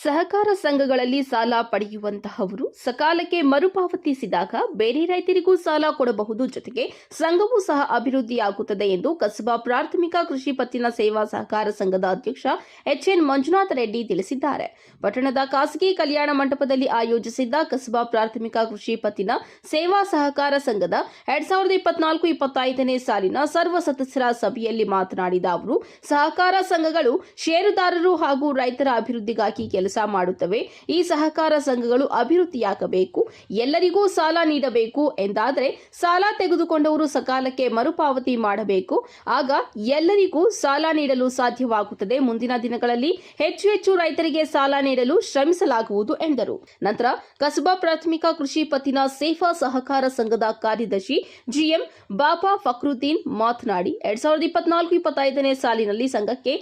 ಸಹಕಾರ ಸಂಘಗಳಲ್ಲಿ ಸಾಲ ಪಡೆಯುವಂತಹವರು ಸಕಾಲಕ್ಕೆ ಮರುಪಾವತಿಸಿದಾಗ ಬೇರೆ ರೈತರಿಗೂ ಸಾಲ ಕೊಡಬಹುದು. ಜೊತೆಗೆ ಸಂಘವೂ ಸಹ ಅಭಿವೃದ್ಧಿಯಾಗುತ್ತದೆ ಎಂದು ಕಸಬಾ ಪ್ರಾಥಮಿಕ ಕೃಷಿ ಪತ್ತಿನ ಸೇವಾ ಸಹಕಾರ ಸಂಘದ ಅಧ್ಯಕ್ಷ ಎಚ್ಎನ್ ಮಂಜುನಾಥ ರೆಡ್ಡಿ ತಿಳಿಸಿದ್ದಾರೆ. ಪಟ್ಟಣದ ಖಾಸಗಿ ಕಲ್ಯಾಣ ಮಂಟಪದಲ್ಲಿ ಆಯೋಜಿಸಿದ್ದ ಕಸಬಾ ಪ್ರಾಥಮಿಕ ಕೃಷಿ ಪತ್ತಿನ ಸೇವಾ ಸಹಕಾರ ಸಂಘದ 2024-25ನೇ ಸಾಲಿನ ಸರ್ವ ಸದಸ್ಯರ ಸಭೆಯಲ್ಲಿ ಮಾತನಾಡಿದ ಅವರು, ಸಹಕಾರ ಸಂಘಗಳು ಷೇರುದಾರರು ಹಾಗೂ ರೈತರ ಅಭಿವೃದ್ಧಿಗಾಗಿ ಕೆಲಸ ಮಾಡುತ್ತವೆ. ಈ ಸಹಕಾರ ಸಂಘಗಳು ಅಭಿವೃದ್ಧಿಯಾಗಬೇಕು, ಎಲ್ಲರಿಗೂ ಸಾಲ ನೀಡಬೇಕು ಎಂದಾದರೆ ಸಾಲ ತೆಗೆದುಕೊಂಡವರು ಸಕಾಲಕ್ಕೆ ಮರುಪಾವತಿ ಮಾಡಬೇಕು. ಆಗ ಎಲ್ಲರಿಗೂ ಸಾಲ ನೀಡಲು ಸಾಧ್ಯವಾಗುತ್ತದೆ. ಮುಂದಿನ ದಿನಗಳಲ್ಲಿ ಹೆಚ್ಚು ರೈತರಿಗೆ ಸಾಲ ನೀಡಲು ಶ್ರಮಿಸಲಾಗುವುದು ಎಂದರು. ನಂತರ ಕಸಬಾ ಪ್ರಾಥಮಿಕ ಕೃಷಿ ಪತ್ತಿನ ಸೇವಾ ಸಹಕಾರ ಸಂಘದ ಕಾರ್ಯದರ್ಶಿ ಜಿಎಂ ಬಾಬಾ ಫಕ್ರುದ್ದೀನ್ ಮಾತನಾಡಿ 2024-25ನೇ ಸಾಲಿನಲ್ಲಿ ಸಂಘಕ್ಕೆ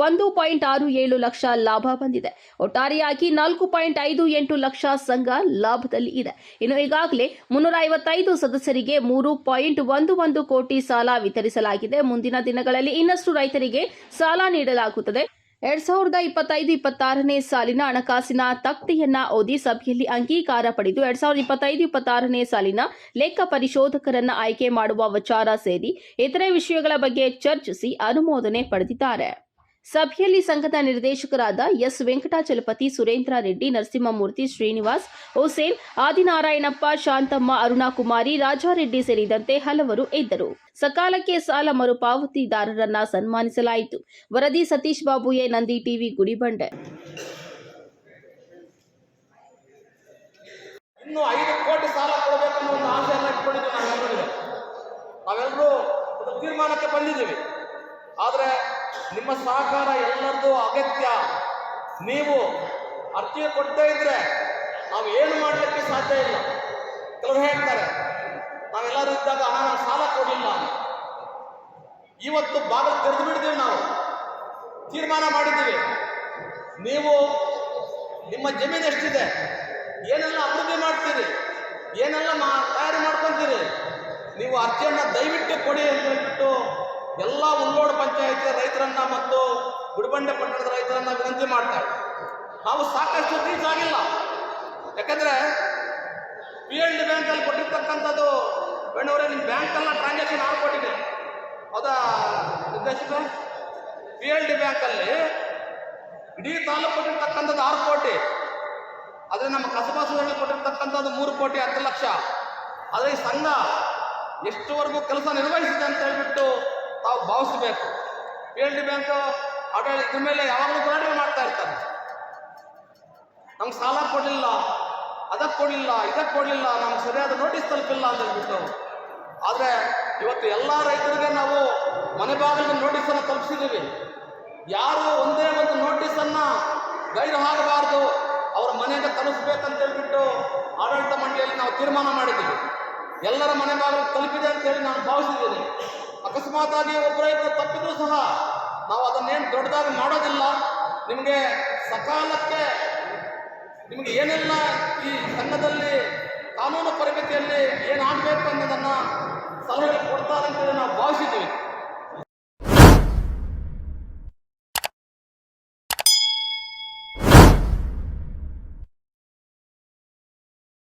1.67 ಲಕ್ಷ ಲಾಭ ಬಂದಿದೆ. ಒಟ್ಟಾರೆಯಾಗಿ 4.58 ಲಕ್ಷ ಸಂಘ ಲಾಭದಲ್ಲಿ ಇದೆ. ಇನ್ನು ಈಗಾಗಲೇ 355 ಸದಸ್ಯರಿಗೆ 3.11 ಕೋಟಿ ಸಾಲ ವಿತರಿಸಲಾಗಿದೆ. ಮುಂದಿನ ದಿನಗಳಲ್ಲಿ ಇನ್ನಷ್ಟು ರೈತರಿಗೆ ಸಾಲ ನೀಡಲಾಗುತ್ತದೆ. 2025-26ನೇ ಸಾಲಿನ ಹಣಕಾಸಿನ ತಕ್ತೆಯನ್ನ ಓದಿ ಸಭೆಯಲ್ಲಿ ಅಂಗೀಕಾರ ಪಡೆದು 2025-26ನೇ ಸಾಲಿನ ಲೆಕ್ಕ ಪರಿಶೋಧಕರನ್ನ ಆಯ್ಕೆ ಮಾಡುವ ವಿಚಾರ ಸೇರಿ ಇತರೆ ವಿಷಯಗಳ ಬಗ್ಗೆ ಚರ್ಚಿಸಿ ಅನುಮೋದನೆ ಪಡೆದಿದ್ದಾರೆ. ಸಭೆಯಲ್ಲಿ ಸಂಘದ ನಿರ್ದೇಶಕರಾದ ಎಸ್ ವೆಂಕಟಾಚಲಪತಿ, ಸುರೇಂದ್ರ ರೆಡ್ಡಿ, ನರಸಿಂಹಮೂರ್ತಿ, ಶ್ರೀನಿವಾಸ್, ಹುಸೇನ್, ಆದಿನಾರಾಯಣಪ್ಪ, ಶಾಂತಮ್ಮ, ಅರುಣಾಕುಮಾರಿ, ರಾಜಾರೆಡ್ಡಿ ಸೇರಿದಂತೆ ಹಲವರು ಇದ್ದರು. ಸಕಾಲಕ್ಕೆ ಸಾಲ ಮರುಪಾವತಿದಾರರನ್ನ ಸನ್ಮಾನಿಸಲಾಯಿತು. ವರದಿ ಸತೀಶ್ ಬಾಬು, ಎ ನಂದಿ ಟಿವಿ, ಗುಡಿಬಂಡೆ. ಇನ್ನು 5 ಕೋಟಿ ಸಾಲ ಕೊಡಬೇಕನ್ನೋ ಒಂದು ಆಸೆಯನ್ನು ಇಟ್ಕೊಂಡಿದ್ದೀವಿ. ನಾವೆಲ್ಲರೂ ತೀರ್ಮಾನಕ್ಕೆ ಬಂದಿದ್ದೀವಿ. ಆದರೆ ನಿಮ್ಮ ಸಹಕಾರ ಎಲ್ಲರದ್ದು ಅಗತ್ಯ. ನೀವು ಅರ್ಜಿ ಕೊಡ್ತಾ ಇದ್ರೆ ನಾವು ಏನು ಮಾಡಲಿಕ್ಕೆ ಸಾಧ್ಯ ಇಲ್ಲ. ಕೆಲವರು ಹೇಳ್ತಾರೆ, ನಾವೆಲ್ಲರೂ ಇದ್ದಾಗ ನಾವು ಸಾಲ ಕೊಡಲಿಲ್ಲ. ಇವತ್ತು ಬಾಗಿಲು ತೆರೆದು ಬಿಟ್ಟಿದ್ದೀವಿ. ನಾವು ತೀರ್ಮಾನ ಮಾಡಿದ್ದೀವಿ. ನೀವು ನಿಮ್ಮ ಜಮೀನು ಎಷ್ಟಿದೆ, ಏನೆಲ್ಲ ಅಭಿವೃದ್ಧಿ ಮಾಡ್ತೀರಿ, ಏನೆಲ್ಲ ತಯಾರಿ ಮಾಡ್ಕೊತೀರಿ, ನೀವು ಅರ್ಜಿಯನ್ನು ದಯವಿಟ್ಟು ಕೊಡಿ ಅಂತ ಹೇಳ್ಬಿಟ್ಟು ಎಲ್ಲ ಉಳ್ಳೋಡು ಪಂಚಾಯತಿ ರೈತರನ್ನ ಮತ್ತು ಗುಡಿಬಂಡೆ ಪಟ್ಟಣದ ರೈತರನ್ನ ವಿನಂತಿ ಮಾಡ್ತಾರೆ. ನಾವು ಸಾಕಷ್ಟು ರೀಚ್ ಆಗಿಲ್ಲ. ಯಾಕಂದರೆ PLD ಬ್ಯಾಂಕಲ್ಲಿ ಕೊಟ್ಟಿರ್ತಕ್ಕಂಥದ್ದು ಬೇಡವರೇ, ನಿಮ್ಮ ಬ್ಯಾಂಕೆಲ್ಲ ಟ್ರಾನ್ಸಾಕ್ಷನ್ ಆಗಿಕೊಟ್ಟಿದೆ. ಹೌದಾ ನಿರ್ದೇಶಕ? PLD ಬ್ಯಾಂಕಲ್ಲಿ ಇಡೀ ತಾಲೂಕು ಕೊಟ್ಟಿರ್ತಕ್ಕಂಥದ್ದು 6 ಕೋಟಿ. ಆದರೆ ನಮ್ಮ ಕಸಬಾ ಸುಧಾರಣೆ ಕೊಟ್ಟಿರ್ತಕ್ಕಂಥದ್ದು 3 ಕೋಟಿ 10 ಲಕ್ಷ. ಆದರೆ ಈ ಸಂಘ ಎಷ್ಟುವರೆಗೂ ಕೆಲಸ ನಿರ್ವಹಿಸಿದೆ ಅಂತ ಹೇಳ್ಬಿಟ್ಟು ತಾವು ಭಾವಿಸಬೇಕು. PLD ಬ್ಯಾಂಕ್ ಆಡಳಿತದ ಮೇಲೆ ಯಾವಾಗಲೂ ಹೋರಾಟ ಮಾಡ್ತಾ ಇರ್ತಾರೆ. ನಮ್ಗೆ ಸಾಲ ಕೊಡಲಿಲ್ಲ, ಅದಕ್ಕೆ ಕೊಡಲಿಲ್ಲ, ಇದಕ್ಕೆ ಕೊಡಲಿಲ್ಲ, ನಮ್ಗೆ ಸರಿಯಾದ ನೋಟಿಸ್ ತಲುಪಿಲ್ಲ ಅಂತ ಹೇಳ್ಬಿಟ್ಟು. ಆದರೆ ಇವತ್ತು ಎಲ್ಲ ರೈತರಿಗೆ ನಾವು ಮನೆ ಬಾಗಿಲಿಗೆ ನೋಟಿಸನ್ನು ತಲುಪಿಸಿದ್ದೀವಿ. ಯಾರು ಒಂದೇ ಒಂದು ನೋಟಿಸನ್ನು ಗೈರು ಆಗಬಾರ್ದು, ಅವರ ಮನೆಗೆ ತಲುಪಿಸ್ಬೇಕಂತ ಹೇಳ್ಬಿಟ್ಟು ಆಡಳಿತ ಮಂಡಳಿಯಲ್ಲಿ ನಾವು ತೀರ್ಮಾನ ಮಾಡಿದ್ದೀವಿ. ಎಲ್ಲರ ಮನೆ ಬಾಗಿಲು ತಲುಪಿದೆ ಅಂತೇಳಿ ನಾನು ಭಾವಿಸಿದ್ದೀನಿ. ಅಕಸ್ಮಾತಾಗಿ ಒಬ್ಬ ರೈತರು ತಪ್ಪಿದ್ರೂ ಸಹ ನಾವು ಅದನ್ನೇನು ದೊಡ್ಡದಾಗಿ ಮಾಡೋದಿಲ್ಲ. ನಿಮಗೆ ಸಕಾಲಕ್ಕೆ ನಿಮಗೆ ಏನೆಲ್ಲ ಈ ಸಂಘದಲ್ಲಿ ಕಾನೂನು ಪರಿಮಿತಿಯಲ್ಲಿ ಏನಾಗಬೇಕು ಅನ್ನೋದನ್ನು ಸಲಹೆ ಕೊಡ್ತಾರೆ ಅಂತೇಳಿ ನಾವು ಭಾವಿಸಿದ್ದೀವಿ.